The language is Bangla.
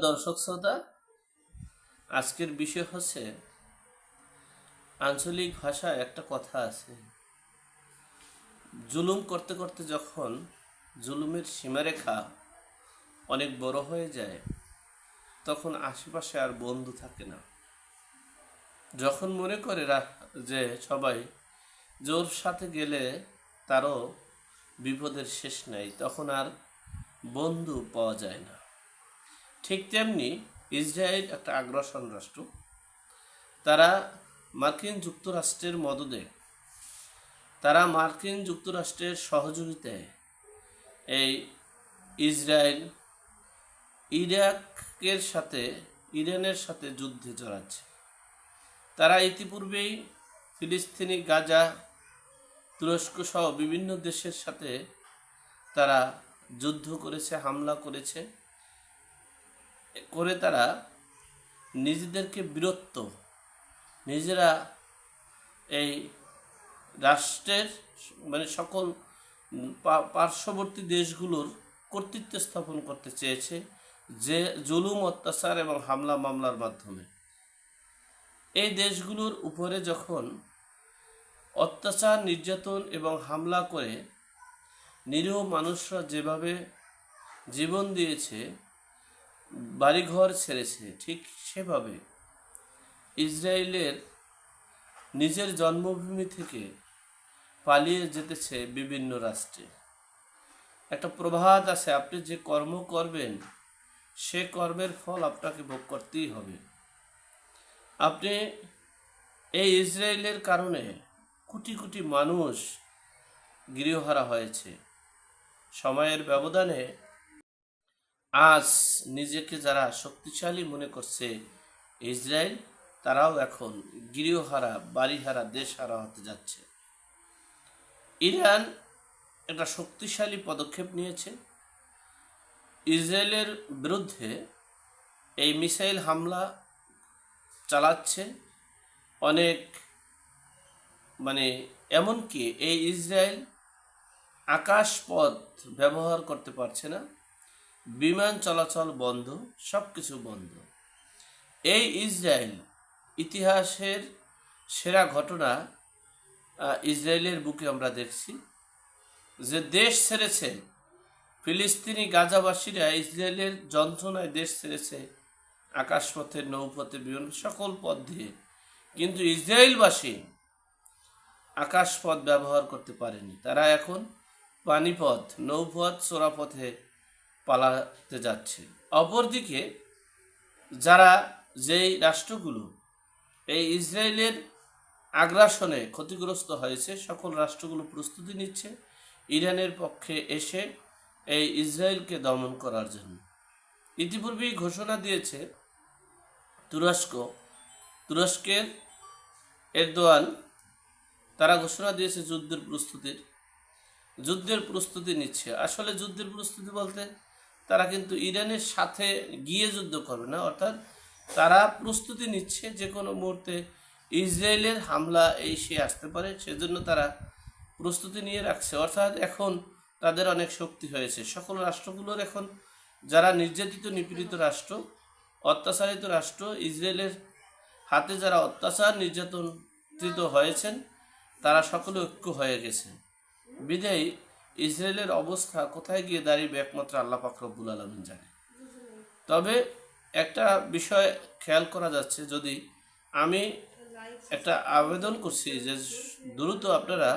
দর্শক শ্রোতা, আজকের বিষয় হচ্ছে আঞ্চলিক ভাষায় একটা কথা আছে, জুলুম করতে করতে যখন জুলুমের সীমারেখা অনেক বড় হয়ে যায় তখন আশেপাশে আর বন্ধু থাকে না। যখন মনে করে যে সবাই জোর সাথে গেলে তারও বিপদের শেষ নাই, তখন আর বন্ধু পাওয়া যায় না। ঠিক তেমনি ইসরায়েল একটা আগ্রাসন রাষ্ট্র। তারা মার্কিন যুক্তরাষ্ট্রের মদদে, তারা মার্কিন যুক্তরাষ্ট্রের সহযোগিতায় এই ইসরায়েল ইরানের সাথে যুদ্ধে জড়াচ্ছে। তারা ইতিপূর্বেই ফিলিস্তিনি, গাজা, তুরস্ক সহ বিভিন্ন দেশের সাথে তারা যুদ্ধ করেছে, হামলা করেছে, করে তারা নিজেদেরকে নিজেরা এই রাষ্ট্রের সকল পার্শ্ববর্তী দেশগুলোর কর্তৃত্ব স্থাপন করতে চেয়েছে, যে জুলুম, অত্যাচার এবং হামলা মামলার মাধ্যমে। এই দেশগুলোর উপরে যখন অত্যাচার, নির্যাতন এবং হামলা করে নিরীহ মানুষরা যেভাবে জীবন দিয়েছে, বাড়িঘর ছেড়েছে, ঠিক সেভাবে ইসরায়েলের নিজের জন্মভূমি থেকে পালিয়ে যেতেছে বিভিন্ন রাষ্ট্রে। একটা প্রবাদ আছে, আপনি যে কর্ম করবেন সে কর্মের ফল আপনাকে ভোগ করতেই হবে। আপনি এই ইসরায়েলের কারণে কোটি কোটি মানুষ গৃহহারা হয়েছে। সময়ের ব্যবধানে আজ নিজেকে যারা শক্তিশালী মনে করছে ইসরায়েল, তারাও এখন গৃহহারা, বাড়িহারা, দেশহারা হতে যাচ্ছে। ইরান একটা শক্তিশালী পদক্ষেপ নিয়েছে, ইসরায়েলের বিরুদ্ধে এই মিসাইল হামলা চালাচ্ছে। অনেক এমনকি এই ইসরায়েল আকাশপথ ব্যবহার করতে পারছে না, বিমান চলাচল বন্ধ, সব কিছু বন্ধ। এই ইসরায়েল ইতিহাসের সেরা ঘটনা ইসরায়েলের বুকে আমরা দেখছি, যে দেশ ছেড়েছে ফিলিস্তিনি, গাজাবাসীরা ইসরায়েলের যন্ত্রণায় দেশ ছেড়েছে আকাশপথে, নৌপথে, বিভিন্ন সকল পথ দিয়ে, কিন্তু ইসরায়েলবাসী আকাশপথ ব্যবহার করতে পারেনি। তারা এখন পানিপথ, নৌপথ, চোরাপথে পালাতে যাচ্ছে। অপরদিকে যেই রাষ্ট্রগুলো এই ইসরায়েলের আগ্রাসনে ক্ষতিগ্রস্ত হয়েছে, সকল রাষ্ট্রগুলো প্রস্তুতি নিচ্ছে ইরানের পক্ষে এসে এই ইসরায়েলকে দমন করার জন্য। ইতিপূর্বেই ঘোষণা দিয়েছে তুরস্কের এরদোয়ান, তারা ঘোষণা দিয়েছে যুদ্ধের প্রস্তুতি নিচ্ছে। আসলে যুদ্ধের প্রস্তুতি বলতে তারা কিন্তু ইরানের সাথে গিয়ে যুদ্ধ করবে না, অর্থাৎ তারা প্রস্তুতি নিচ্ছে যে কোনো মুহূর্তে ইসরায়েলের হামলা সে আসতে পারে, সেজন্য তারা প্রস্তুতি নিয়ে রাখছে। অর্থাৎ এখন তাদের অনেক শক্তি হয়েছে। সকল রাষ্ট্রগুলোর এখন, যারা নির্যাতিত, নিপীড়িত রাষ্ট্র, অত্যাচারিত রাষ্ট্র, ইসরায়েলের হাতে যারা অত্যাচার, নির্যাতনিত হয়েছেন, তারা সকলে ঐক্য হয়ে গেছে। বিদায়ী ইসরায়েলের অবস্থা কোথায় গিয়ে দাঁড়িয়ে একমাত্র আল্লাহ পাক রব্বুল আলামিন জানে। তবে একটা বিষয় খেয়াল করা যাচ্ছে, যদি আমি একটা আবেদন করছি যে দ্রুত আপনারা